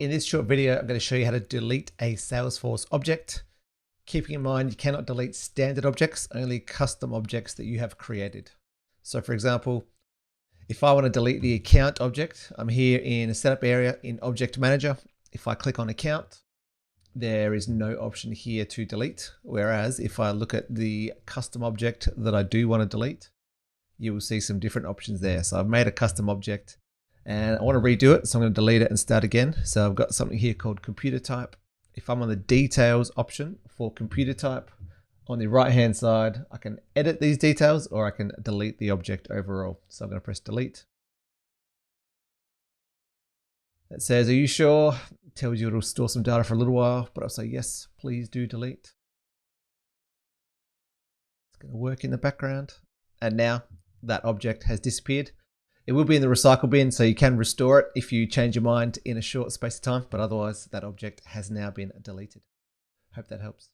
In this short video, I'm going to show you how to delete a Salesforce object. Keeping in mind, you cannot delete standard objects, only custom objects that you have created. So for example, if I want to delete the account object, I'm here in a setup area in Object Manager. If I click on account, there is no option here to delete. Whereas if I look at the custom object that I do want to delete, you will see some different options there. So I've made a custom object and I want to redo it. So I'm going to delete it and start again. So I've got something here called computer type. If I'm on the details option for computer type, on the right hand side, I can edit these details or I can delete the object overall. So I'm going to press delete. It says, are you sure? It tells you it'll store some data for a little while, but I'll say yes, please do delete. It's going to work in the background. And now that object has disappeared. It will be in the recycle bin, so you can restore it if you change your mind in a short space of time, but otherwise that object has now been deleted. Hope that helps.